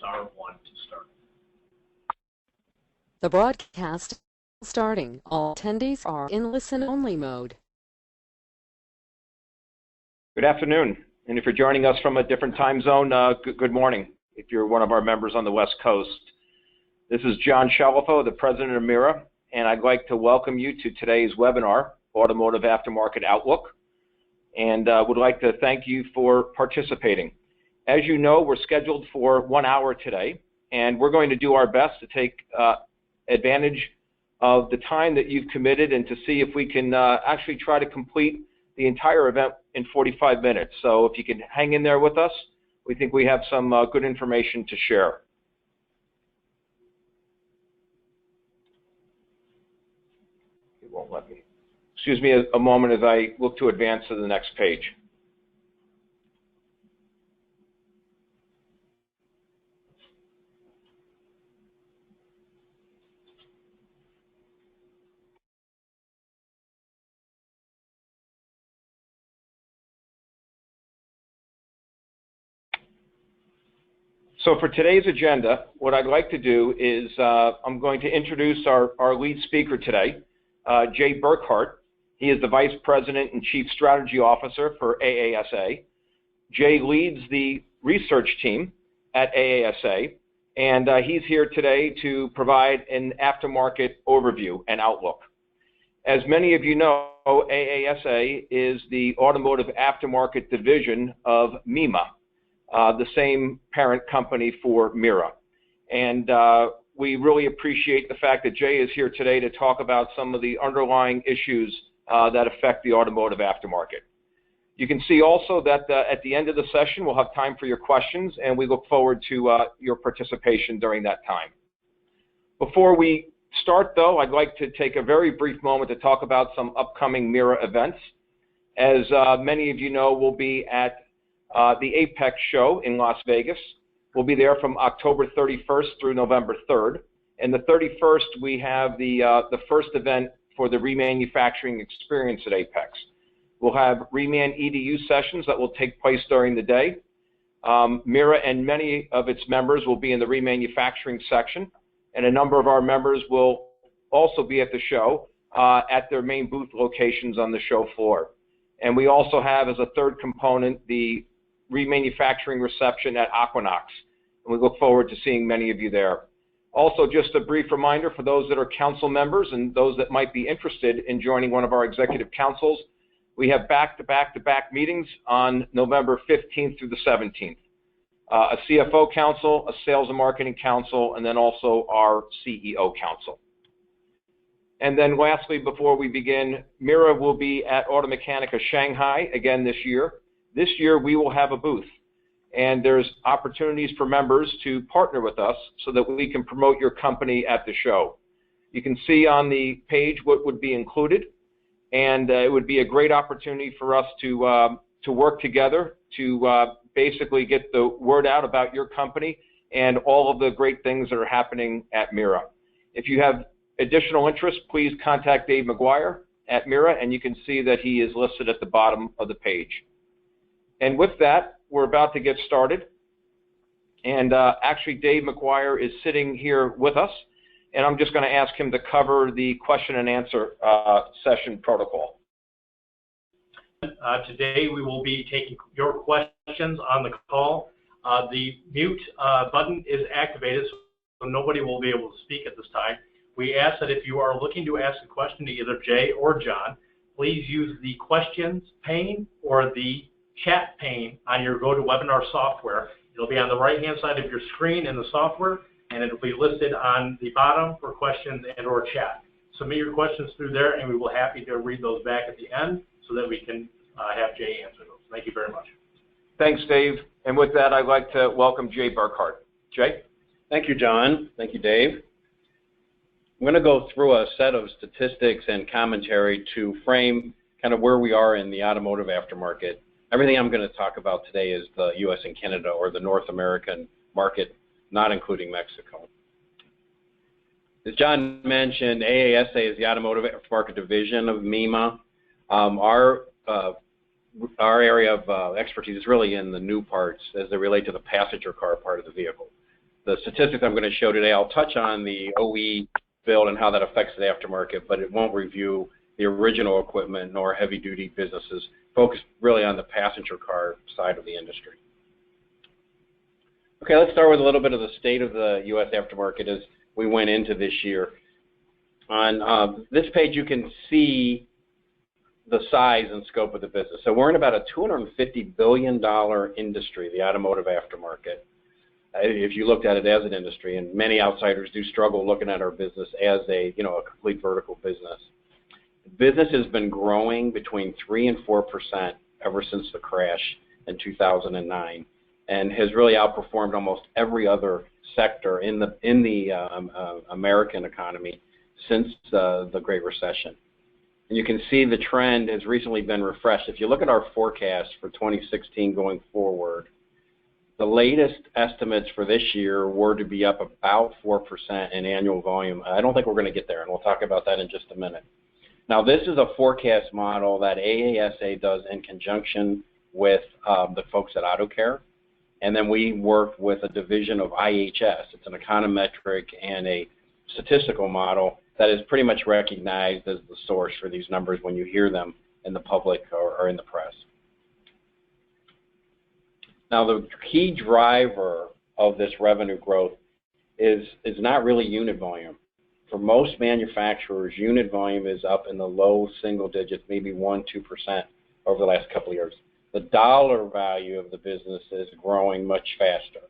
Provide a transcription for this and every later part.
*1 to start. The broadcast is starting. All attendees are in listen-only mode. Good afternoon, and if you're joining us from a different time zone, good morning if you're one of our members on the West Coast. This is John Chalifoux, the president of MERA, and I'd like to welcome you to today's webinar, Automotive Aftermarket Outlook, and would like to thank you for participating. As you know, we're scheduled for 1 hour today, and we're going to do our best to take advantage of the time that you've committed and to see if we can actually try to complete the entire event in 45 minutes. So if you can hang in there with us, we think we have some good information to share. It won't let me. Excuse me a moment as I look to advance to the next page. So for today's agenda, what I'd like to do is I'm going to introduce our lead speaker today, Jay Burkhart. He is the Vice President and Chief Strategy Officer for AASA. Jay leads the research team at AASA, and he's here today to provide an aftermarket overview and outlook. As many of you know, AASA is the Automotive Aftermarket division of MERA. The same parent company for MERA. And we really appreciate the fact that Jay is here today to talk about some of the underlying issues that affect the automotive aftermarket. You can see also that at the end of the session, we'll have time for your questions, and we look forward to your participation during that time. Before we start, though, I'd like to take a very brief moment to talk about some upcoming MERA events. As many of you know, we'll be at the APEX show in Las Vegas. We'll be there from October 31st through November 3rd. And the 31st, we have the first event for the remanufacturing experience at APEX. We'll have reman EDU sessions that will take place during the day. MERA and many of its members will be in the remanufacturing section, and a number of our members will also be at the show at their main booth locations on the show floor. And we also have, as a third component, the remanufacturing reception at Aquinox, and we look forward to seeing many of you there. Also, just a brief reminder for those that are council members and those that might be interested in joining one of our executive councils, we have back-to-back meetings on November 15th through the 17th. A CFO council, a sales and marketing council, and then also our CEO council. And then lastly, before we begin, MERA will be at Automechanica Shanghai again this year. This year we will have a booth, and there's opportunities for members to partner with us so that we can promote your company at the show. You can see on the page what would be included, and it would be a great opportunity for us to work together to basically get the word out about your company and all of the great things that are happening at MERA. If you have additional interest, please contact Dave McGuire at MERA, and you can see that he is listed at the bottom of the page. And with that, we're about to get started. And actually, Dave McGuire is sitting here with us, and I'm just going to ask him to cover the question and answer session protocol. Today, we will be taking your questions on the call. The mute button is activated, so nobody will be able to speak at this time. We ask that if you are looking to ask a question to either Jay or John, please use the questions pane or the chat pane on your GoToWebinar software. It'll be on the right-hand side of your screen in the software, and it'll be listed on the bottom for questions and or chat. Submit your questions through there, and we will be happy to read those back at the end so that we can have Jay answer those. Thank you very much. Thanks, Dave. And with that, I'd like to welcome Jay Burkhart. Jay? Thank you, John. Thank you, Dave. I'm going to go through a set of statistics and commentary to frame kind of where we are in the automotive aftermarket. Everything I'm going to talk about today is the U.S. and Canada, or the North American market, not including Mexico. As John mentioned, AASA is the Automotive Aftermarket division of MERA. Our area of expertise is really in the new parts as they relate to the passenger car part of the vehicle. the statistics I'm going to show today, I'll touch on the OE build and how that affects the aftermarket, but it won't review the original equipment nor heavy-duty businesses, focused really on the passenger car side of the industry. Okay, let's start with a little bit of the state of the U.S. aftermarket as we went into this year. On this page, you can see the size and scope of the business. So we're in about a $250 billion industry, the automotive aftermarket, if you looked at it as an industry, and many outsiders do struggle looking at our business as a complete vertical business. The business has been growing between 3 and 4% ever since the crash in 2009, and has really outperformed almost every other sector in the American economy since the Great Recession. And you can see the trend has recently been refreshed. If you look at our forecast for 2016 going forward, the latest estimates for this year were to be up about 4% in annual volume. I don't think we're going to get there, and we'll talk about that in just a minute. Now, this is a forecast model that AASA does in conjunction with the folks at AutoCare, and then we work with a division of IHS. It's an econometric and a statistical model that is pretty much recognized as the source for these numbers when you hear them in the public or in the press. Now, the key driver of this revenue growth is not really unit volume. For most manufacturers, unit volume is up in the low single digits, maybe 1-2% over the last couple of years. The dollar value of the business is growing much faster.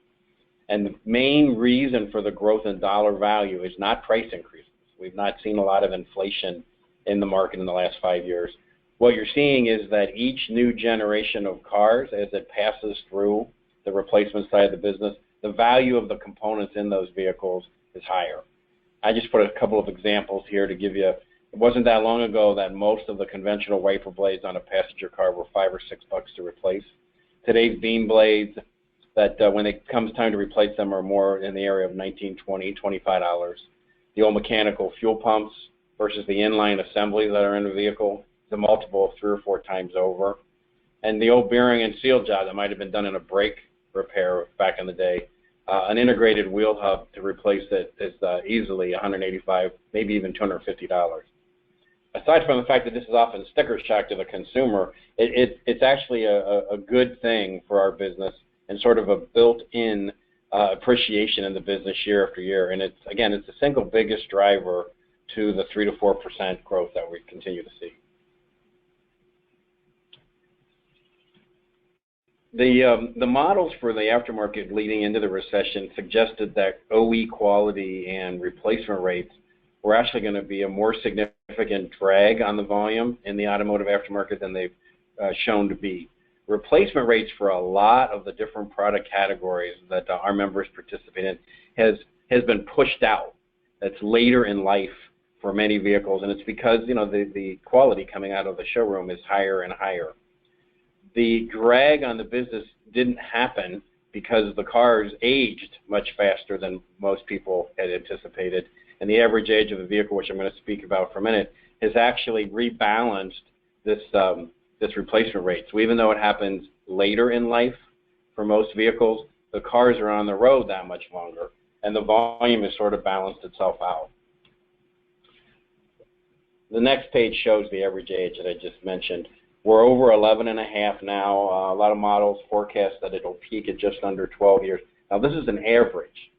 And the main reason for the growth in dollar value is not price increases. We've not seen a lot of inflation in the market in the last 5 years. What you're seeing is that each new generation of cars, as it passes through the replacement side of the business, the value of the components in those vehicles is higher. I just put a couple of examples here to give you. It wasn't that long ago that most of the conventional wiper blades on a passenger car were $5 or $6 to replace. Today's beam blades, that when it comes time to replace them, are more in the area of $19, $20, $25. The old mechanical fuel pumps versus the inline assemblies that are in the vehicle, the multiple of 3 or 4 times over. And the old bearing and seal job that might have been done in a brake repair back in the day, an integrated wheel hub to replace it is easily $185, maybe even $250. Aside from the fact that this is often sticker shock to the consumer, it's actually a good thing for our business and sort of a built-in appreciation in the business year after year. And it's the single biggest driver to the 3 to 4% growth that we continue to see. The models for the aftermarket leading into the recession suggested that OE quality and replacement rates were actually going to be a more significant drag on the volume in the automotive aftermarket than they've shown to be. Replacement rates for a lot of the different product categories that our members participate in has been pushed out. That's later in life for many vehicles, and it's because the quality coming out of the showroom is higher and higher. The drag on the business didn't happen because the cars aged much faster than most people had anticipated, and the average age of the vehicle, which I'm going to speak about for a minute, has actually rebalanced this replacement rate. So even though it happens later in life for most vehicles, the cars are on the road that much longer, and the volume has sort of balanced itself out. The next page shows the average age that I just mentioned. We're over 11 and a half now. A lot of models forecast that it'll peak at just under 12 years. Now, this is an average.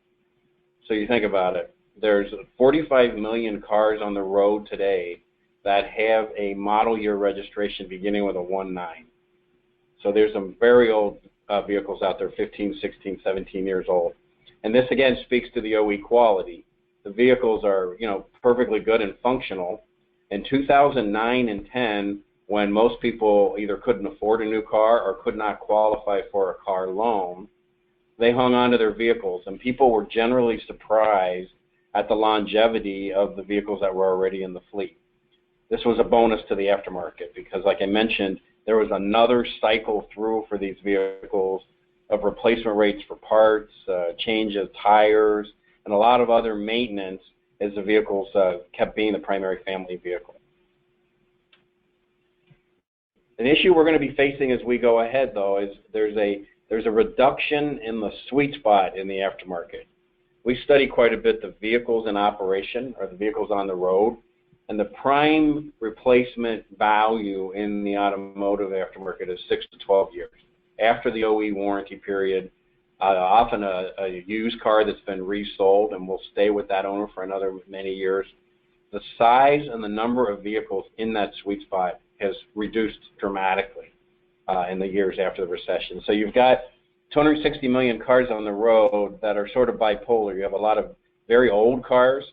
So you think about it. There's 45 million cars on the road today that have a model year registration beginning with a 19. So there's some very old vehicles out there, 15, 16, 17 years old. And this, again, speaks to the OE quality. The vehicles are, perfectly good and functional. In 2009 and 10, when most people either couldn't afford a new car or could not qualify for a car loan, they hung on to their vehicles, and people were generally surprised at the longevity of the vehicles that were already in the fleet. This was a bonus to the aftermarket because, like I mentioned, there was another cycle through for these vehicles of replacement rates for parts, change of tires, and a lot of other maintenance as the vehicles kept being the primary family vehicle. An issue we're going to be facing as we go ahead, though, is there's a reduction in the sweet spot in the aftermarket. we study quite a bit the vehicles in operation or the vehicles on the road, and the prime replacement value in the automotive aftermarket is 6 to 12 years. After the OE warranty period, often a used car that's been resold and will stay with that owner for another many years. The size and the number of vehicles in that sweet spot has reduced dramatically in the years after the recession. So you've got 260 million cars on the road that are sort of bipolar. You have a lot of very old cars,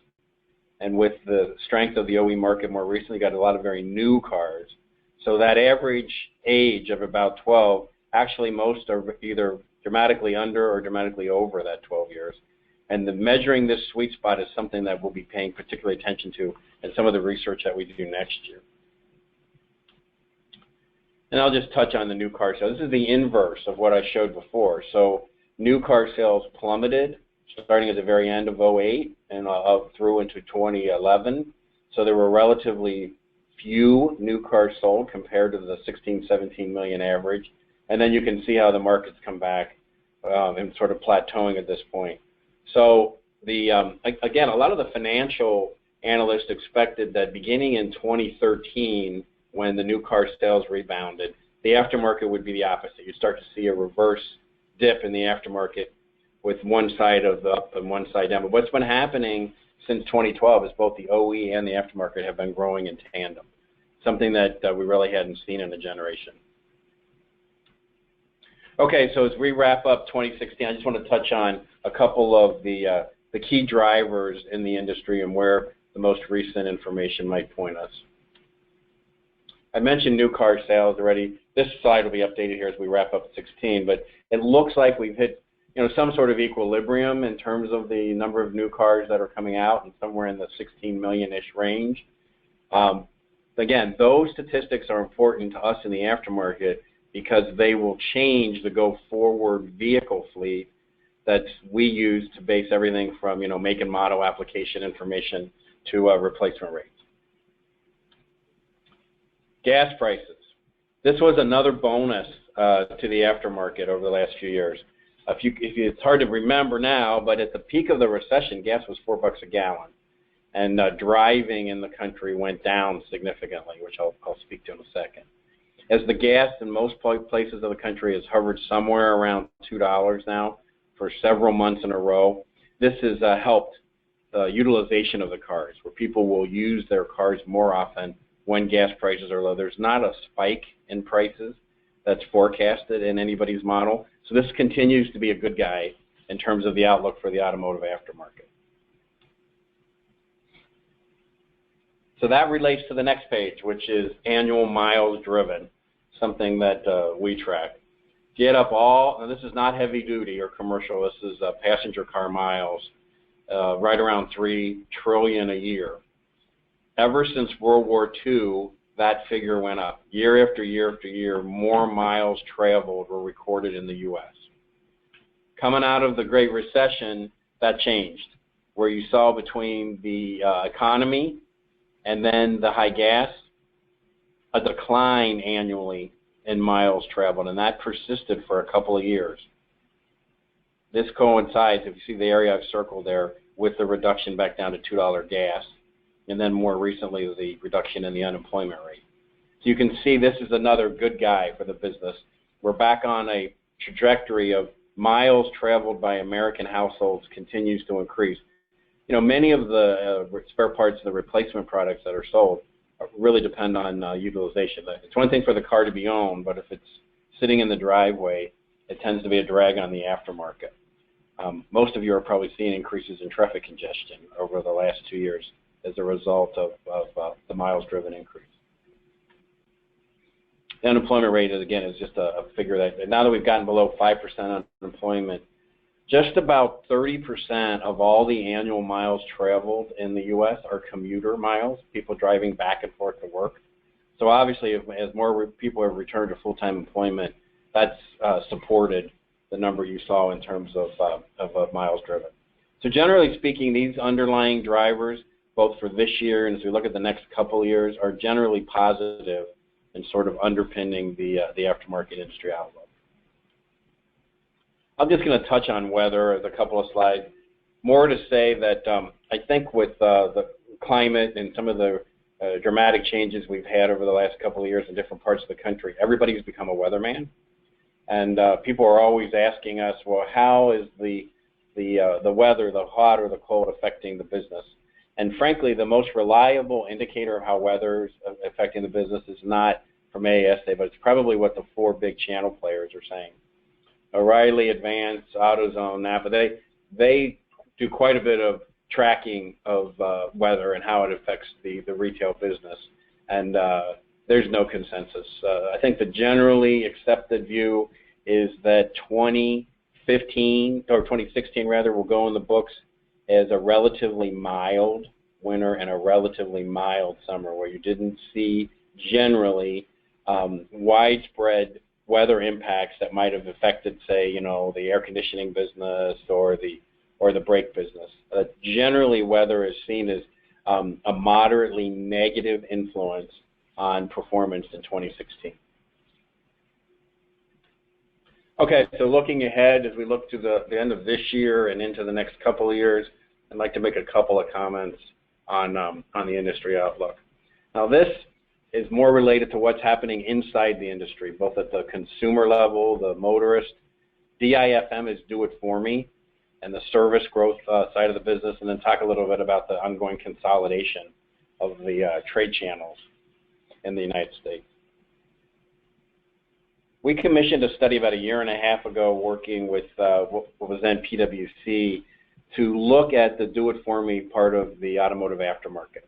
and with the strength of the OE market more recently, got a lot of very new cars. So that average age of about 12, actually most are either dramatically under or dramatically over that 12 years. And measuring this sweet spot is something that we'll be paying particular attention to in some of the research that we do next year. And I'll just touch on the new car sales. This is the inverse of what I showed before. So new car sales plummeted starting at the very end of '08 and up through into 2011. So there were relatively few new cars sold compared to the 16, 17 million average. And then you can see how the market's come back and sort of plateauing at this point. So again, a lot of the financial analysts expected that beginning in 2013, when the new car sales rebounded, the aftermarket would be the opposite. You'd start to see a reverse dip in the aftermarket with one side of the up and one side down. But what's been happening since 2012 is both the OE and the aftermarket have been growing in tandem, something that we really hadn't seen in a generation. Okay, so as we wrap up 2016, I just want to touch on a couple of the key drivers in the industry and where the most recent information might point us. I mentioned new car sales already. This slide will be updated here as we wrap up 16, but it looks like we've hit some sort of equilibrium in terms of the number of new cars that are coming out, and somewhere in the 16 million-ish range. Again, those statistics are important to us in the aftermarket because they will change the go-forward vehicle fleet that we use to base everything from make and model application information to replacement rates. Gas prices. This was another bonus to the aftermarket over the last few years. It's hard to remember now, but at the peak of the recession, gas was $4 a gallon, and driving in the country went down significantly, which I'll speak to in a second. As the gas in most places of the country has hovered somewhere around $2 now for several months in a row, this has helped the utilization of the cars, where people will use their cars more often when gas prices are low. There's not a spike in prices that's forecasted in anybody's model. So this continues to be a good guy in terms of the outlook for the automotive aftermarket. So that relates to the next page, which is annual miles driven, something that we track. Get up and this is not heavy duty or commercial, this is passenger car miles, right around 3 trillion a year. Ever since World War II, that figure went up. Year after year after year, more miles traveled were recorded in the U.S. Coming out of the Great Recession, that changed, where you saw between the economy and then the high gas, a decline annually in miles traveled, and that persisted for a couple of years. This coincides, if you see the area I've circled there, with the reduction back down to $2 gas, and then more recently the reduction in the unemployment rate. So you can see this is another good guy for the business. We're back on a trajectory of miles traveled by American households continues to increase. Many of the spare parts of the replacement products that are sold really depend on utilization. It's one thing for the car to be owned, but if it's sitting in the driveway, it tends to be a drag on the aftermarket. Most of you are probably seeing increases in traffic congestion over the last 2 years as a result of the miles driven increase. The unemployment rate, again, is just a figure that now that we've gotten below 5% unemployment, just about 30% of all the annual miles traveled in the U.S. are commuter miles, people driving back and forth to work. So obviously, as more people have returned to full-time employment, that's supported the number you saw in terms of miles driven. So generally speaking, these underlying drivers, both for this year and as we look at the next couple of years, are generally positive and sort of underpinning the aftermarket industry outlook. I'm just going to touch on weather as a couple of slides. more to say that I think with the climate and some of the dramatic changes we've had over the last couple of years in different parts of the country, everybody's become a weatherman. And people are always asking us, well, how is the weather, the hot or the cold, affecting the business? And frankly, the most reliable indicator of how weather is affecting the business is not from AASA, but it's probably what the four big channel players are saying. O'Reilly, Advance, AutoZone, Napa, they do quite a bit of tracking of weather and how it affects the retail business. And there's no consensus. I think the generally accepted view is that 2015, or 2016 rather, will go in the books as a relatively mild winter and a relatively mild summer, where you didn't see generally widespread weather impacts that might have affected, say, the air conditioning business or the brake business. Generally, weather is seen as a moderately negative influence on performance in 2016. Okay, so looking ahead, as we look to the end of this year and into the next couple of years, I'd like to make a couple of comments on the industry outlook. Now, this is more related to what's happening inside the industry, both at the consumer level, the motorist. DIFM is do it for me, and the service growth side of the business, and then talk a little bit about the ongoing consolidation of the trade channels in the United States. We commissioned a study about a year and a half ago working with what was then PwC to look at the do-it-for-me part of the automotive aftermarket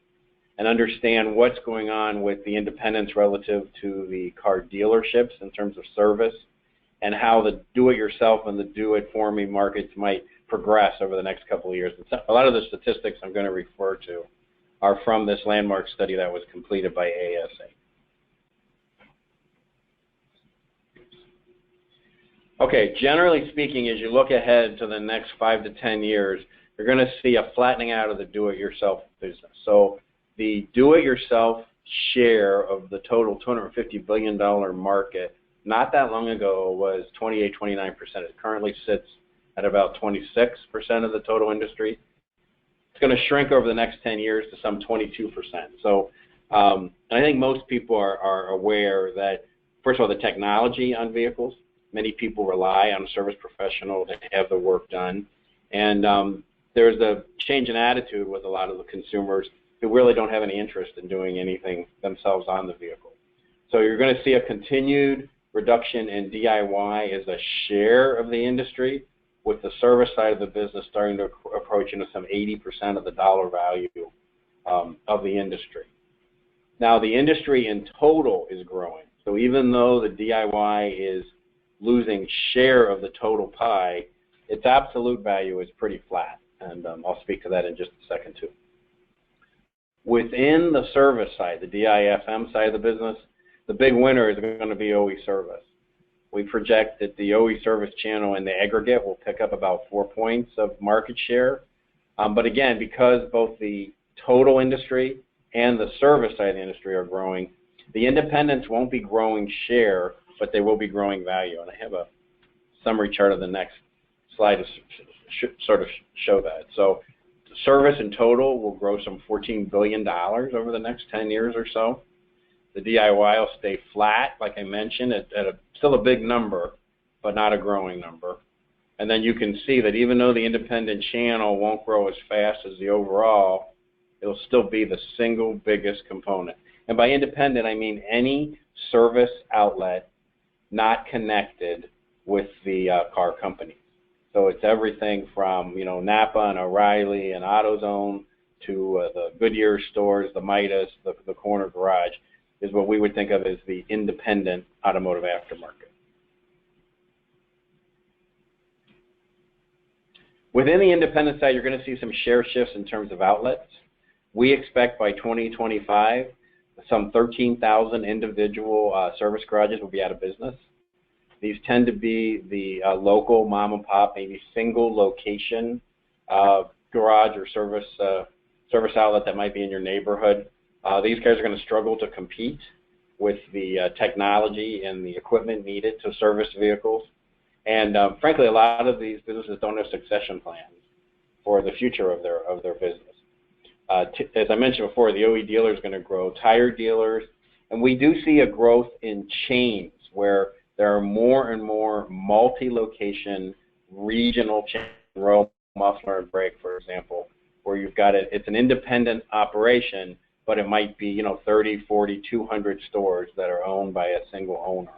and understand what's going on with the independents relative to the car dealerships in terms of service, and how the do-it-yourself and the do-it-for-me markets might progress over the next couple of years. And a lot of the statistics I'm going to refer to are from this landmark study that was completed by AASA. Okay, generally speaking, as you look ahead to the next 5 to 10 years, you're going to see a flattening out of the do-it-yourself business. So the do-it-yourself share of the total $250 billion market not that long ago was 28, 29%. It currently sits at about 26% of the total industry. It's going to shrink over the next 10 years to some 22%. So I think most people are aware that, first of all, the technology on vehicles, many people rely on a service professional to have the work done. And there's a change in attitude with a lot of the consumers who really don't have any interest in doing anything themselves on the vehicle. So you're going to see a continued reduction in DIY as a share of the industry, with the service side of the business starting to approach some 80% of the dollar value of the industry. Now, the industry in total is growing. So even though the DIY is losing share of the total pie, its absolute value is pretty flat. And I'll speak to that in just a second, too. Within the service side, the DIFM side of the business, the big winner is going to be OE service. We project that the OE service channel in the aggregate will pick up about 4 points of market share. But again, because both the total industry and the service side of the industry are growing, the independents won't be growing share, but they will be growing value. And I have a summary chart of the next slide to sort of show that. So service in total will grow some $14 billion over the next 10 years or so. The DIY will stay flat, like I mentioned, at still a big number, but not a growing number. And then you can see that even though the independent channel won't grow as fast as the overall, it'll still be the single biggest component. And by independent, I mean any service outlet not connected with the car company. So it's everything from, Napa and O'Reilly and AutoZone to the Goodyear stores, the Midas, the corner garage, is what we would think of as the independent automotive aftermarket. Within the independent side, you're going to see some share shifts in terms of outlets. We expect by 2025, some 13,000 individual service garages will be out of business. These tend to be the local mom and pop, maybe single location garage or service outlet that might be in your neighborhood. These guys are going to struggle to compete with the technology and the equipment needed to service vehicles. And frankly, a lot of these businesses don't have succession plans. for the future of their business. As I mentioned before, the OE dealer is going to grow, tire dealers, and we do see a growth in chains where there are more and more multi-location regional chains, Royal Muffler and Brake, for example, where you've got it's an independent operation, but it might be 30, 40, 200 stores that are owned by a single owner.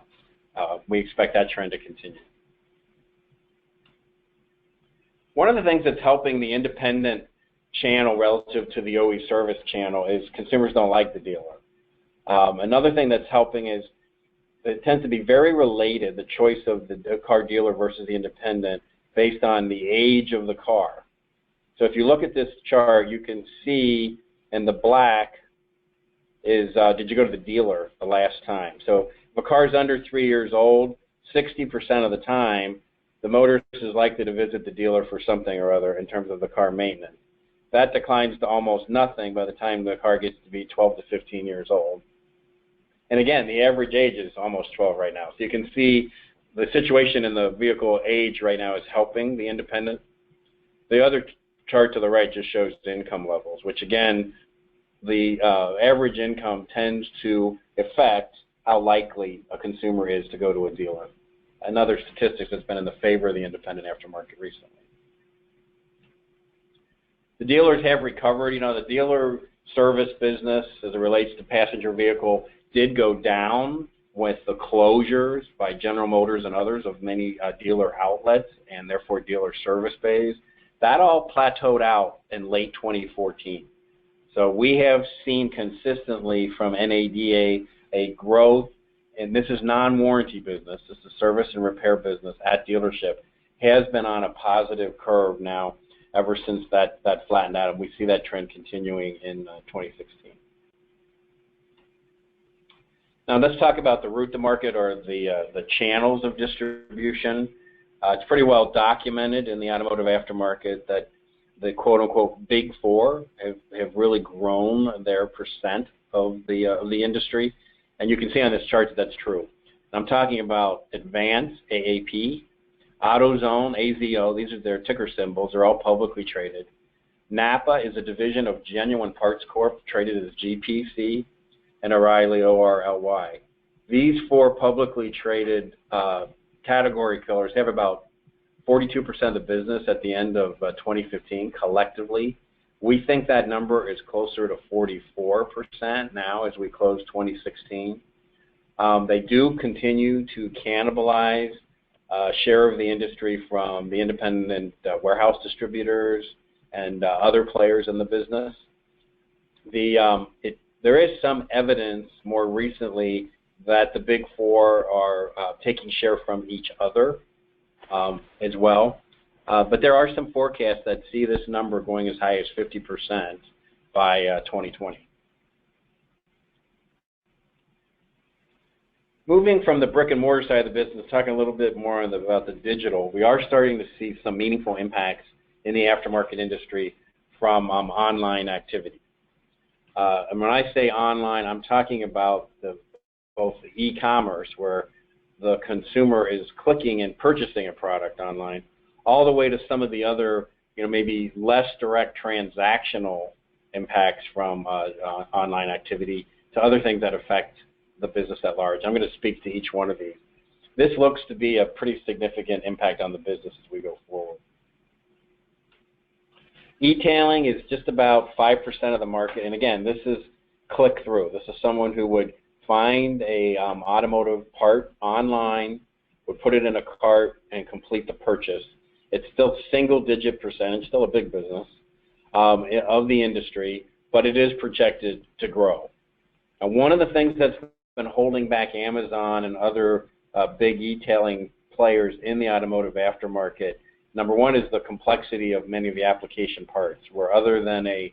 We expect that trend to continue. One of the things that's helping the independent channel relative to the OE service channel is consumers don't like the dealer. Another thing that's helping is it tends to be very related, the choice of the car dealer versus the independent, based on the age of the car. So if you look at this chart, you can see in the black is did you go to the dealer the last time? So if a car is under 3 years old, 60% of the time, the motorist is likely to visit the dealer for something or other in terms of the car maintenance. That declines to almost nothing by the time the car gets to be 12 to 15 years old. And again, the average age is almost 12 right now. So you can see the situation in the vehicle age right now is helping the independent. The other chart to the right just shows the income levels, which again, the average income tends to affect how likely a consumer is to go to a dealer. Another statistic that's been in the favor of the independent aftermarket recently. The dealers have recovered. The dealer service business, as it relates to passenger vehicle, did go down with the closures by General Motors and others of many dealer outlets and therefore dealer service bays. That all plateaued out in late 2014. So we have seen consistently from NADA a growth, and this is non-warranty business, this is service and repair business at dealership, has been on a positive curve now ever since that flattened out, and we see that trend continuing in 2016. Now let's talk about the route to market, or the channels of distribution. It's pretty well documented in the automotive aftermarket that the quote-unquote big four have really grown their percent of the industry, and you can see on this chart that that's true. I'm talking about Advance, AAP, AutoZone, AZO, these are their ticker symbols, they're all publicly traded. Napa is a division of Genuine Parts Corp, traded as GPC, and O'Reilly, ORLY. These four publicly traded category killers have about 42% of the business at the end of 2015 collectively. We think that number is closer to 44% now as we close 2016. They do continue to cannibalize share of the industry from the independent warehouse distributors and other players in the business. There is some evidence more recently that the big four are taking share from each other as well. But there are some forecasts that see this number going as high as 50% by 2020. Moving from the brick and mortar side of the business, talking a little bit more about the digital, we are starting to see some meaningful impacts in the aftermarket industry from online activity. And when I say online, I'm talking about both the e-commerce, where the consumer is clicking and purchasing a product online, all the way to some of the other, maybe less direct transactional impacts from online activity to other things that affect the business at large. I'm going to speak to each one of these. This looks to be a pretty significant impact on the business as we go forward. E-tailing is just about 5% of the market, and again, this is click-through. This is someone who would find a automotive part online, would put it in a cart, and complete the purchase. It's still single-digit percentage, still a big business of the industry, but it is projected to grow. Now, one of the things that's been holding back Amazon and other big e-tailing players in the automotive aftermarket, number one, is the complexity of many of the application parts, where other than a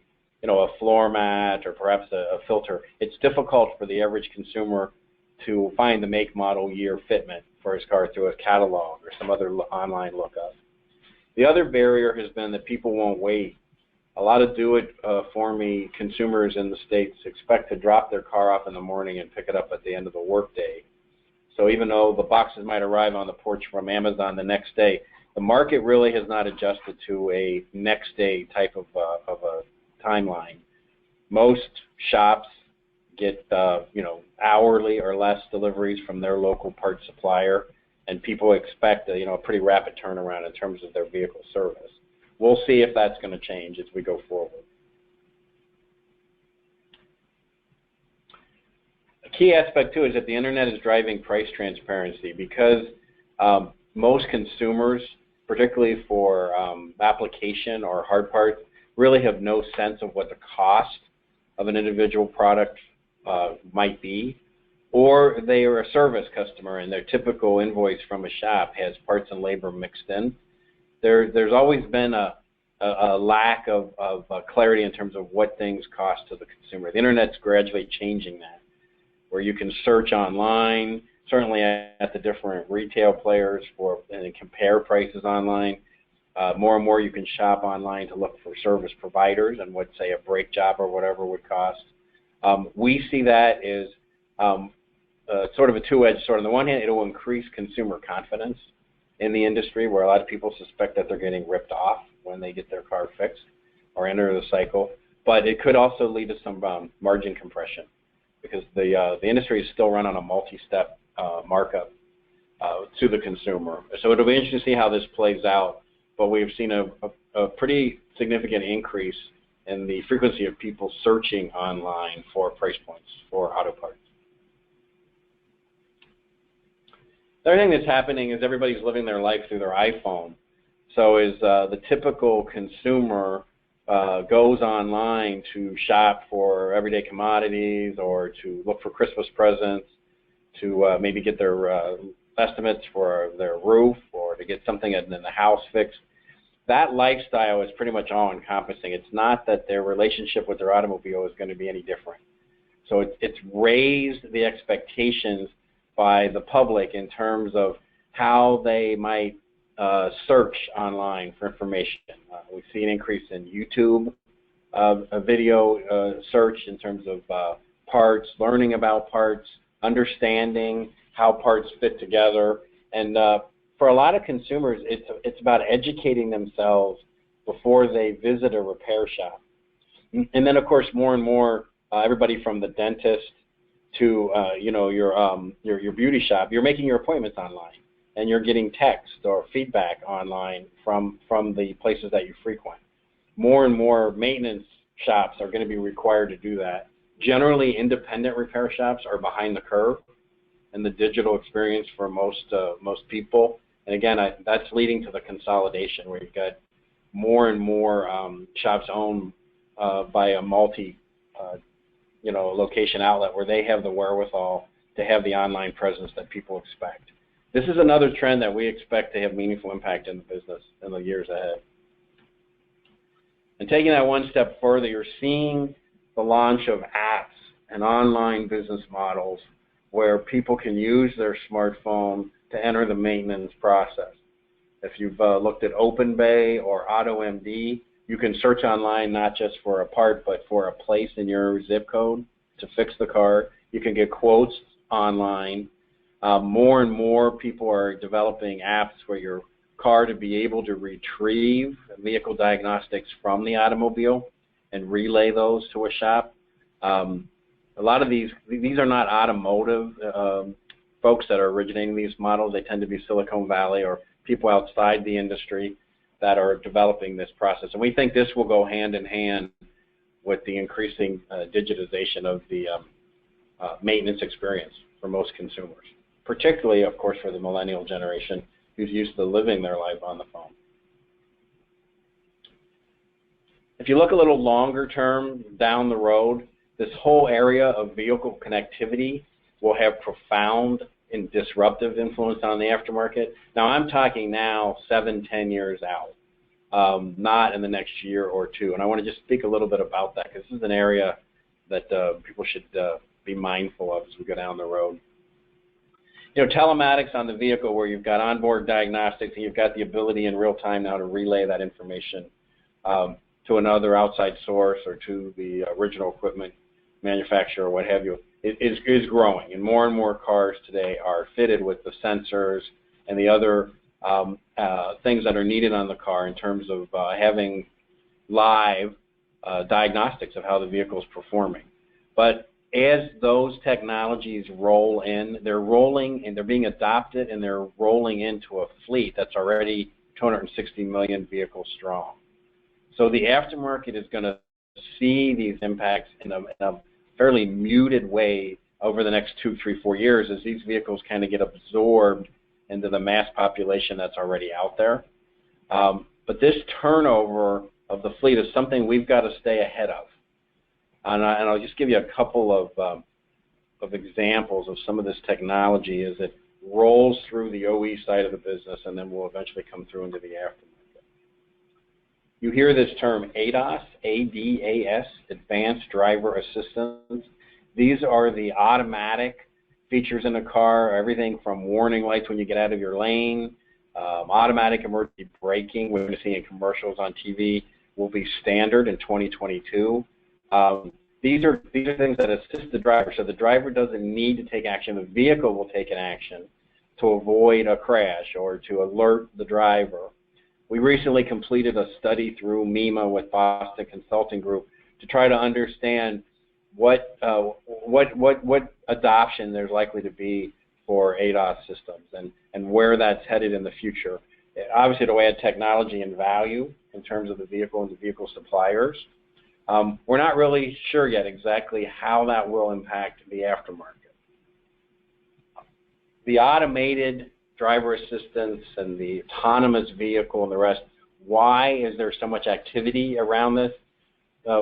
floor mat or perhaps a filter, it's difficult for the average consumer to find the make, model, year fitment for his car through a catalog or some other online lookup. The other barrier has been that people won't wait. A lot of do-it-for-me consumers in the States expect to drop their car off in the morning and pick it up at the end of the workday. So even though the boxes might arrive on the porch from Amazon the next day, The market really has not adjusted to a next day type of a timeline. Most shops get hourly or less deliveries from their local parts supplier, and people expect a pretty rapid turnaround in terms of their vehicle service. We'll see if that's going to change as we go forward. A key aspect too is that the internet is driving price transparency, because most consumers, particularly for application or hard parts, really have no sense of what the cost of an individual product might be, or they are a service customer and their typical invoice from a shop has parts and labor mixed in. There's always been a lack of clarity in terms of what things cost to the consumer. The internet's gradually changing that, where you can search online, certainly at the different retail players and compare prices online. More and more you can shop online to look for service providers and what, say, a brake job or whatever would cost. We see that as sort of a two-edged sword. On the one hand, it will increase consumer confidence in the industry, where a lot of people suspect that they're getting ripped off when they get their car fixed or enter the cycle. But it could also lead to some margin compression, because the industry is still run on a multi-step markup to the consumer. So it'll be interesting to see how this plays out. But we've seen a pretty significant increase in the frequency of people searching online for price points for auto parts. The other thing that's happening is everybody's living their life through their iPhone. So as the typical consumer goes online to shop for everyday commodities, or to look for Christmas presents, to maybe get their estimates for their roof, or to get something in the house fixed, that lifestyle is pretty much all-encompassing. It's not that their relationship with their automobile is going to be any different. So it's raised the expectations by the public in terms of how they might search online for information. We see an increase in YouTube video search in terms of parts, learning about parts, understanding how parts fit together. And for a lot of consumers, it's about educating themselves before they visit a repair shop. And then, of course, more and more, everybody from the dentist to your beauty shop, you're making your appointments online, and you're getting text or feedback online from the places that you frequent. More and more maintenance shops are going to be required to do that. Generally, independent repair shops are behind the curve in the digital experience for most people. And again, that's leading to the consolidation, where you've got more and more shops owned by a location outlet, where they have the wherewithal to have the online presence that people expect. This is another trend that we expect to have meaningful impact in the business in the years ahead. And taking that one step further, you're seeing the launch of apps and online business models where people can use their smartphone to enter the maintenance process. If you've looked at OpenBay or AutoMD, you can search online not just for a part, but for a place in your zip code to fix the car. You can get quotes online. More and more people are developing apps for your car to be able to retrieve vehicle diagnostics from the automobile and relay those to a shop. A lot of these are not automotive folks that are originating these models. They tend to be Silicon Valley or people outside the industry that are developing this process. And we think this will go hand in hand with the increasing digitization of the maintenance experience for most consumers, particularly, of course, for the millennial generation who's used to living their life on the phone. If you look a little longer term down the road, this whole area of vehicle connectivity will have profound and disruptive influence on the aftermarket. Now, I'm talking now 7-10 years out, not in the next year or two. And I want to just speak a little bit about that, because this is an area that people should be mindful of as we go down the road. Telematics on the vehicle, where you've got onboard diagnostics and you've got the ability in real time now to relay that information to another outside source or to the original equipment manufacturer or what have you, is growing. And more cars today are fitted with the sensors and the other things that are needed on the car in terms of having live diagnostics of how the vehicle is performing. But as those technologies roll in, they're rolling and they're being adopted and they're rolling into a fleet that's already 260 million vehicles strong. So the aftermarket is going to see these impacts in a fairly muted way over the next 2, 3, 4 years as these vehicles kind of get absorbed into the mass population that's already out there. But this turnover of the fleet is something we've got to stay ahead of. And I'll just give you a couple of examples of some of this technology as it rolls through the OE side of the business and then will eventually come through into the aftermarket. You hear this term ADAS, A-D-A-S, Advanced Driver Assistance. These are the automatic features in a car, everything from warning lights when you get out of your lane, automatic emergency braking, we're going to see in commercials on TV, will be standard in 2022. These are things that assist the driver, so the driver doesn't need to take action. The vehicle will take an action to avoid a crash or to alert the driver. We recently completed a study through MERA with Boston Consulting Group to try to understand what adoption there's likely to be for ADAS systems and where that's headed in the future. Obviously, it'll add technology and value in terms of the vehicle and the vehicle suppliers. We're not really sure yet exactly how that will impact the aftermarket. The automated driver assistance and the autonomous vehicle and the rest, why is there so much activity around this?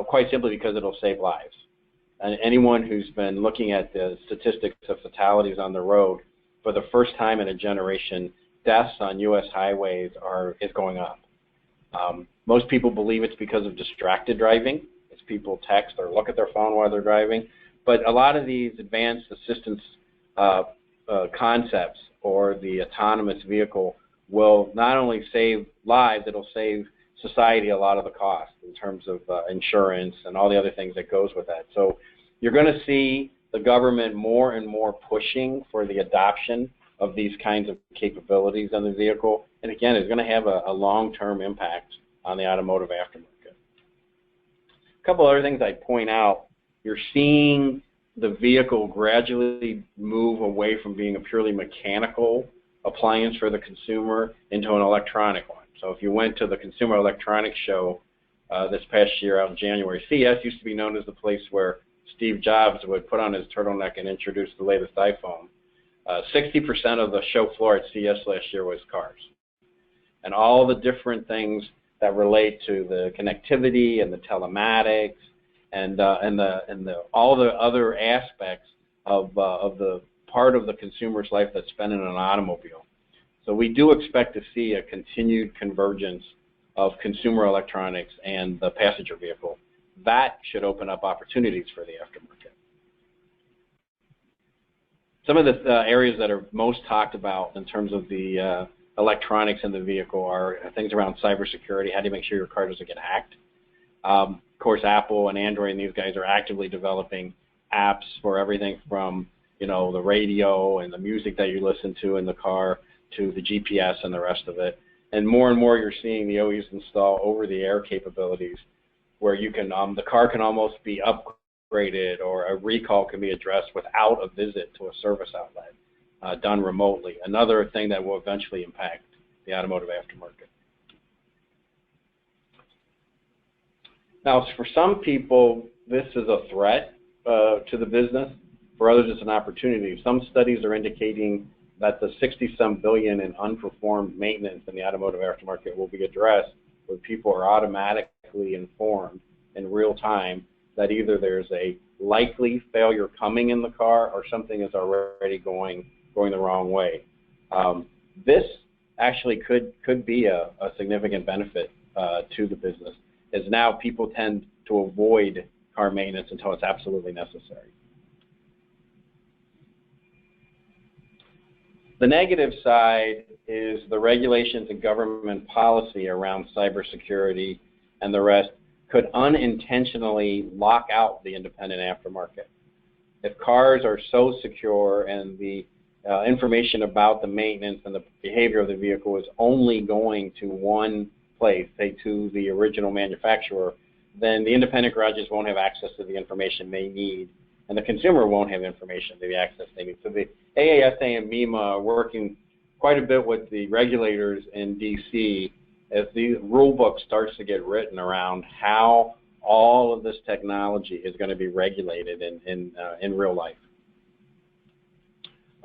Quite simply because it'll save lives. And anyone who's been looking at the statistics of fatalities on the road, for the first time in a generation, deaths on U.S. highways is going up. Most people believe it's because of distracted driving. It's people text or look at their phone while they're driving. But a lot of these advanced assistance concepts or the autonomous vehicle will not only save lives, it'll save society a lot of the cost in terms of insurance and all the other things that goes with that. So you're going to see the government more and more pushing for the adoption of these kinds of capabilities on the vehicle. And again, it's going to have a long-term impact on the automotive aftermarket. A couple other things I'd point out. You're seeing the vehicle gradually move away from being a purely mechanical appliance for the consumer into an electronic one. So if you went to the Consumer Electronics Show this past year out in January, CES used to be known as the place where Steve Jobs would put on his turtleneck and introduce the latest iPhone. 60% of the show floor at CES last year was cars. And all the different things that relate to the connectivity and the telematics and all the other aspects of the part of the consumer's life that's spent in an automobile. So we do expect to see a continued convergence of consumer electronics and the passenger vehicle. That should open up opportunities for the aftermarket. Some of the areas that are most talked about in terms of the electronics in the vehicle are things around cybersecurity. How do you make sure your car doesn't get hacked? Of course, Apple and Android and these guys are actively developing apps for everything from, you know, the radio and the music that you listen to in the car to the GPS and the rest of it. And more you're seeing the OEs install over-the-air capabilities where you can, the car can almost be upgraded or a recall can be addressed without a visit to a service outlet, done remotely. Another thing that will eventually impact the automotive aftermarket. Now, for some people, this is a threat to the business. For others, it's an opportunity. Some studies are indicating that the 60-some billion in unperformed maintenance in the automotive aftermarket will be addressed when people are automatically informed in real time that either there's a likely failure coming in the car or something is already going the wrong way. This actually could be a significant benefit to the business, as now people tend to avoid car maintenance until it's absolutely necessary. The negative side is the regulations and government policy around cybersecurity and the rest could unintentionally lock out the independent aftermarket. If cars are so secure and the information about the maintenance and the behavior of the vehicle is only going to one place, say to the original manufacturer, then the independent garages won't have access to the information they need, and the consumer won't have information to the access they need. So the AASA and MERA are working quite a bit with the regulators in DC as the rule book starts to get written around how all of this technology is going to be regulated in real life.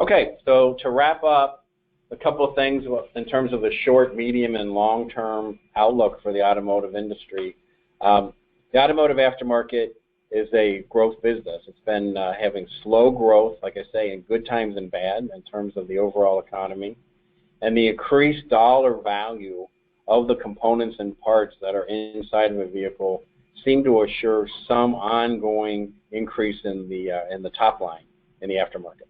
Okay, so to wrap up, a couple of things in terms of the short, medium, and long-term outlook for the automotive industry. The automotive aftermarket is a growth business. It's been having slow growth, like I say, in good times and bad in terms of the overall economy. And the increased dollar value of the components and parts that are inside of a vehicle seem to assure some ongoing increase in the top line in the aftermarket.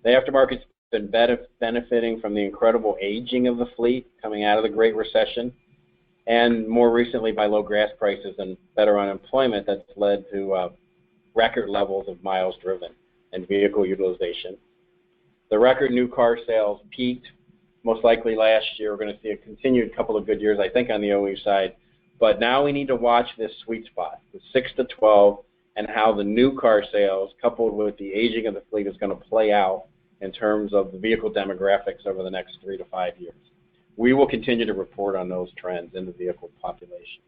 The aftermarket's been benefiting from the incredible aging of the fleet coming out of the Great Recession, and more recently by low gas prices and better unemployment that's led to record levels of miles driven and vehicle utilization. The record new car sales peaked most likely last year. We're going to see a continued couple of good years, I think, on the OE side. But now we need to watch this sweet spot, the 6 to 12, and how the new car sales, coupled with the aging of the fleet, is going to play out in terms of the vehicle demographics over the next 3 to 5 years. We will continue to report on those trends in the vehicle population.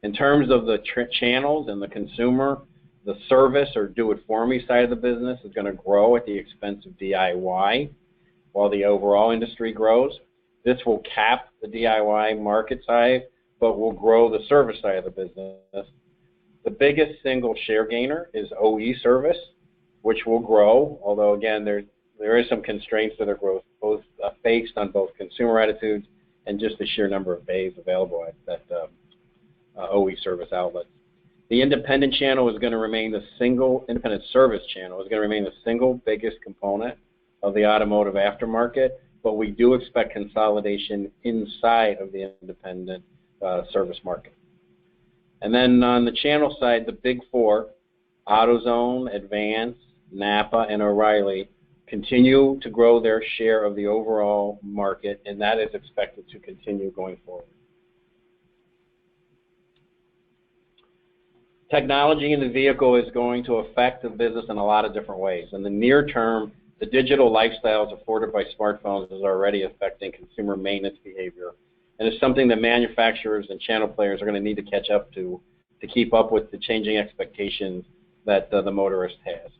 In terms of the channels and the consumer, the service or do-it-for-me side of the business is going to grow at the expense of DIY while the overall industry grows. This will cap the DIY market size, but will grow the service side of the business. The biggest single share gainer is OE service, which will grow, although again there is some constraints to their growth, both based on both consumer attitudes and just the sheer number of bays available at OE service outlets. The independent channel is going to remain independent service channel is going to remain the single biggest component of the automotive aftermarket, but we do expect consolidation inside of the independent service market. And then on the channel side, the big four, AutoZone, Advance, Napa, and O'Reilly, continue to grow their share of the overall market, and that is expected to continue going forward. Technology in the vehicle is going to affect the business in a lot of different ways. In the near term, the digital lifestyles afforded by smartphones is already affecting consumer maintenance behavior, and it's something that manufacturers and channel players are going to need to catch up to keep up with the changing expectations that the motorist has.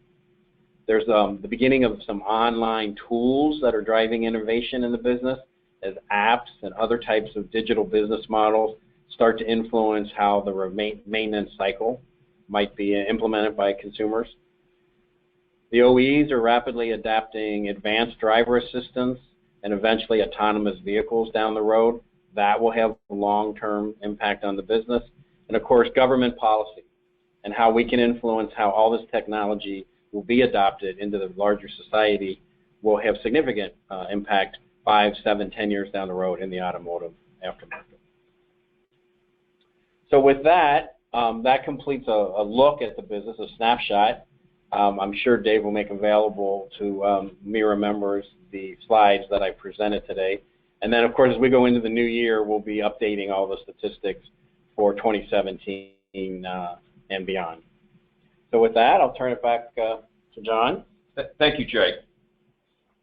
There's the beginning of some online tools that are driving innovation in the business as apps and other types of digital business models start to influence how the maintenance cycle might be implemented by consumers. The OEs are rapidly adapting advanced driver assistance and eventually autonomous vehicles down the road. That will have a long-term impact on the business. And of course, government policy and how we can influence how all this technology will be adopted into the larger society will have significant impact 5, 7, 10 years down the road in the automotive aftermarket. So with that, that completes a look at the business, a snapshot. I'm sure Dave will make available to MERA members the slides that I presented today. And then, of course, as we go into the new year, we'll be updating all the statistics for 2017 and beyond. So with that, I'll turn it back to John. Thank you, Jay.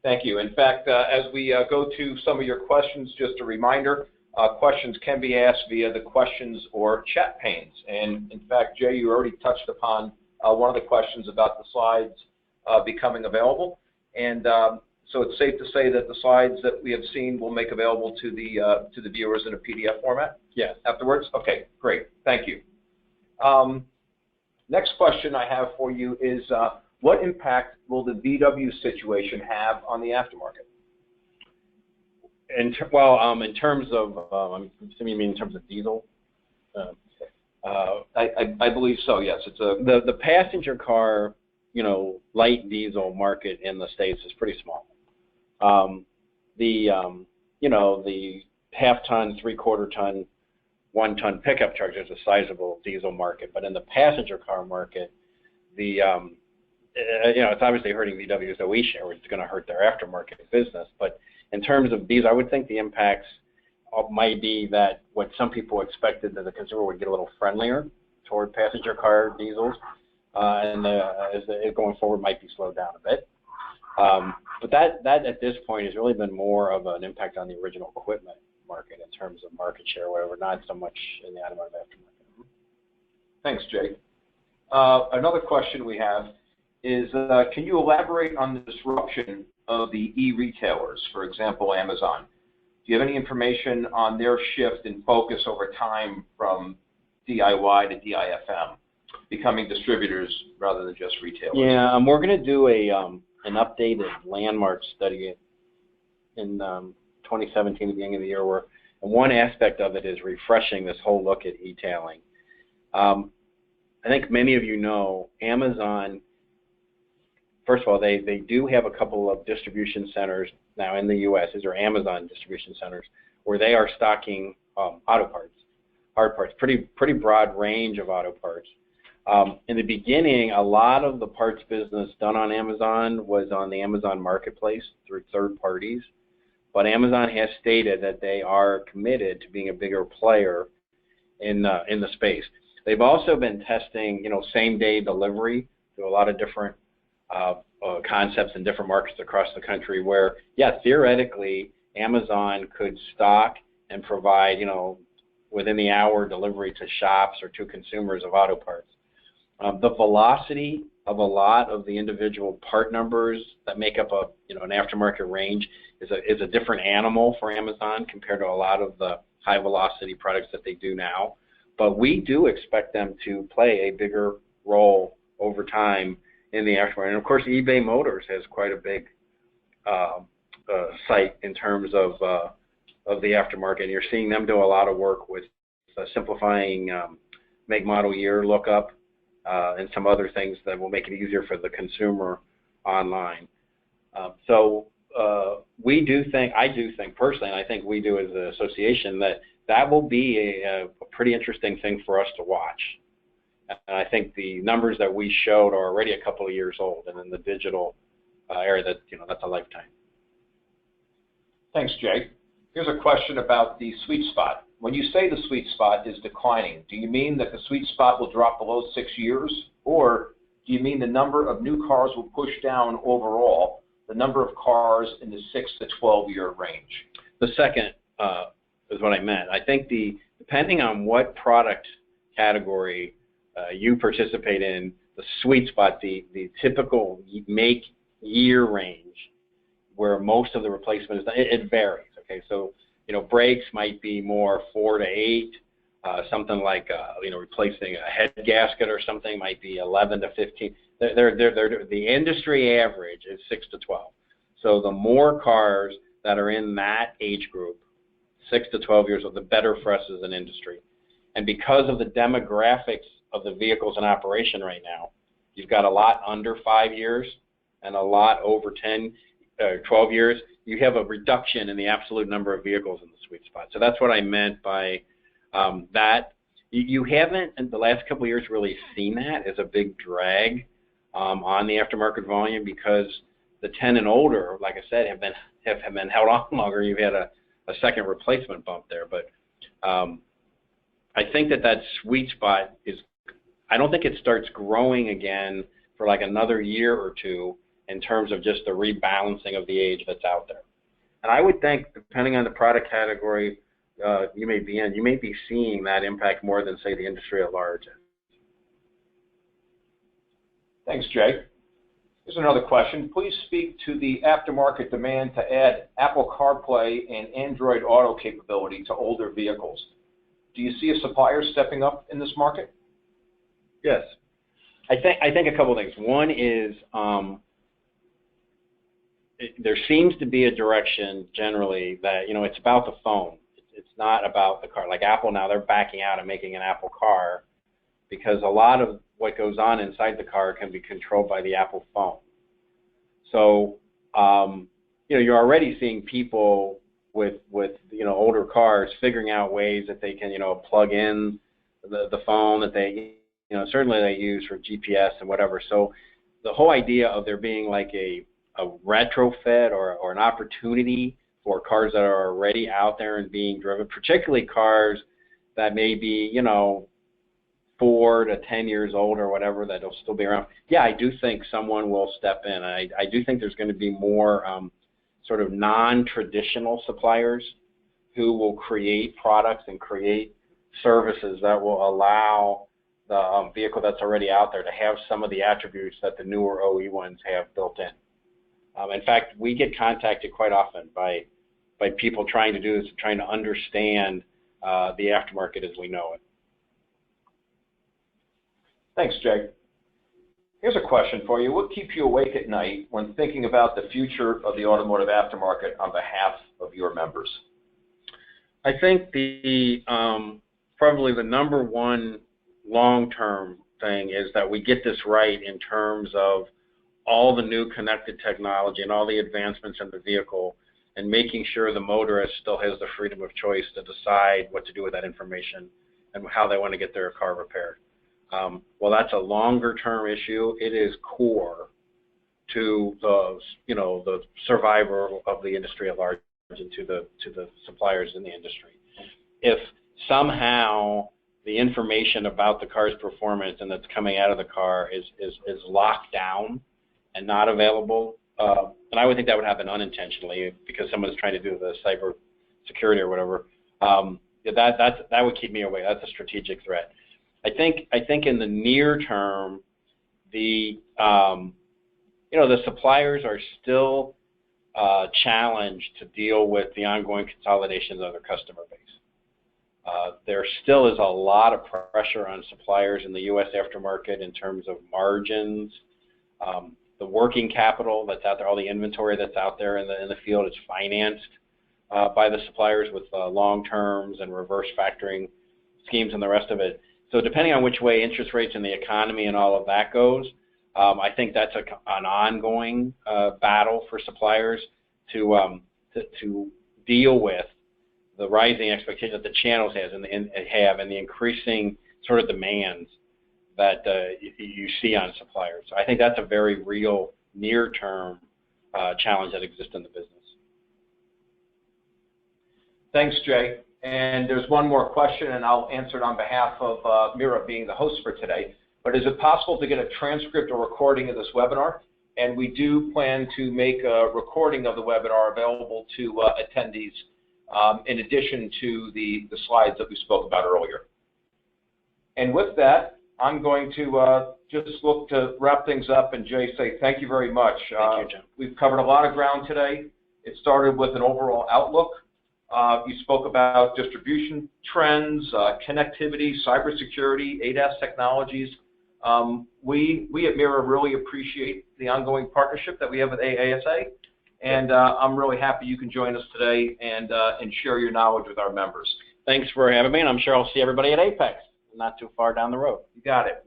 Thank you. In fact, as we go to some of your questions, just a reminder, questions can be asked via the questions or chat panes. And in fact, Jay, you already touched upon one of the questions about the slides becoming available. And so it's safe to say that the slides that we have seen will make available to the viewers in a PDF format? Yes. Afterwards? Okay, great. Thank you. Next question I have for you is, what impact will the VW situation have on the aftermarket? In terms of, I'm assuming you mean in terms of diesel? I believe so, yes. It's the passenger car, light diesel market in the States is pretty small. The half-ton, three-quarter-ton, one-ton pickup truck is a sizable diesel market, but in the passenger car market, the it's obviously hurting VW's OE share, which is going to hurt their aftermarket business. But in terms of these, I would think the impacts might be that what some people expected, that the consumer would get a little friendlier toward passenger car diesels, and going forward might be slowed down a bit. But that at this point has really been more of an impact on the original equipment market in terms of market share, whatever, not so much in the automotive aftermarket. Thanks, Jay. Another question we have is, can you elaborate on the disruption of the e-retailers, for example, Amazon? Do you have any information on their shift in focus over time from DIY to DIFM, becoming distributors rather than just retailers? Yeah, we're going to do an updated landmark study in 2017, at the beginning of the year, where one aspect of it is refreshing this whole look at e-tailing. I think many of you know Amazon. First of all, they do have a couple of distribution centers now in the U.S. These are Amazon distribution centers where they are stocking auto parts, hard parts, pretty broad range of auto parts. In the beginning, a lot of the parts business done on Amazon was on the Amazon marketplace through third parties, but Amazon has stated that they are committed to being a bigger player in the space. They've also been testing, same-day delivery to a lot of different concepts in different markets across the country where, yeah, theoretically, Amazon could stock and provide, within the hour delivery to shops or to consumers of auto parts. The velocity of a lot of the individual part numbers that make up an aftermarket range is a different animal for Amazon compared to a lot of the high velocity products that they do now. But we do expect them to play a bigger role over time in the aftermarket. And of course, eBay Motors has quite a big site in terms of the aftermarket. And you're seeing them do a lot of work with simplifying make, model, year lookup and some other things that will make it easier for the consumer online. So I do think personally, and I think we do as an association, that will be a pretty interesting thing for us to watch. And I think the numbers that we showed are already a couple of years old, and in the digital area, that's a lifetime. Thanks, Jay. Here's a question about the sweet spot. When you say the sweet spot is declining, do you mean that the sweet spot will drop below 6 years, or do you mean the number of new cars will push down overall, the number of cars in the 6 to 12-year range? The second is what I meant. I think depending on what product category you participate in, the sweet spot, the typical make year range where most of the replacement is done, it varies. Okay, so brakes might be more 4 to 8. Something like replacing a head gasket or something might be 11 to 15. The industry average is 6 to 12. So the more cars that are in that age group, 6 to 12 years old, the better for us as an industry. And because of the demographics of the vehicles in operation right now, you've got a lot under 5 years and a lot over 12 years. You have a reduction in the absolute number of vehicles in the sweet spot. So that's what I meant by that. You haven't, in the last couple of years, really seen that as a big drag on the aftermarket volume, because the 10 and older, like I said, have been held on longer. You've had a second replacement bump there. But I think that sweet spot I don't think it starts growing again for like another year or two in terms of just the rebalancing of the age that's out there. And I would think, depending on the product category you may be in, you may be seeing that impact more than, say, the industry at large. Thanks, Jay. Here's another question. Please speak to the aftermarket demand to add Apple CarPlay and Android Auto capability to older vehicles. Do you see a supplier stepping up in this market? Yes. I think a couple of things. One is there seems to be a direction generally that, it's about the phone. It's not about the car. Like Apple now, they're backing out and making an Apple car because a lot of what goes on inside the car can be controlled by the Apple phone. So, you're already seeing people with older cars figuring out ways that they can, plug in the phone that they, certainly they use for GPS and whatever. So the whole idea of there being like a retrofit or an opportunity for cars that are already out there and being driven, particularly cars that may be, 4 to 10 years old or whatever, that'll still be around. Yeah, I do think someone will step in. I do think there's going to be more sort of non-traditional suppliers who will create products and create services that will allow the vehicle that's already out there to have some of the attributes that the newer OE ones have built in. In fact, we get contacted quite often by people trying to do this, trying to understand the aftermarket as we know it. Thanks, Jay. Here's a question for you. What keeps you awake at night when thinking about the future of the automotive aftermarket on behalf of your members? I think the probably the number one long-term thing is that we get this right in terms of all the new connected technology and all the advancements in the vehicle, and making sure the motorist still has the freedom of choice to decide what to do with that information and how they want to get their car repaired. Well, that's a longer-term issue. It is core to the survival of the industry at large and to the suppliers in the industry. If somehow the information about the car's performance and that's coming out of the car is locked down and not available, and I would think that would happen unintentionally because someone's trying to do the cyber security or whatever. That would keep me away. That's a strategic threat. I think in the near term, the suppliers are still challenged to deal with the ongoing consolidations of their customer base. There still is a lot of pressure on suppliers in the U.S. aftermarket in terms of margins. The working capital that's out there, all the inventory that's out there in the field is financed by the suppliers with long terms and reverse factoring schemes and the rest of it. So depending on which way interest rates and the economy and all of that goes, I think that's an ongoing battle for suppliers to deal with the rising expectations that the channels have and the increasing sort of demands that you see on suppliers. So I think that's a very real near-term challenge that exists in the business. Thanks, Jay. And there's one more question, and I'll answer it on behalf of MERA being the host for today. But is it possible to get a transcript or recording of this webinar? And we do plan to make a recording of the webinar available to attendees in addition to the slides that we spoke about earlier. And with that, I'm going to just look to wrap things up and, Jay, say thank you very much. Thank you, John. We've covered a lot of ground today. It started with an overall outlook. You spoke about distribution trends, connectivity, cybersecurity, ADAS technologies. We at MERA really appreciate the ongoing partnership that we have with AASA, and I'm really happy you can join us today and share your knowledge with our members. Thanks for having me, and I'm sure I'll see everybody at Apex, not too far down the road. You got it.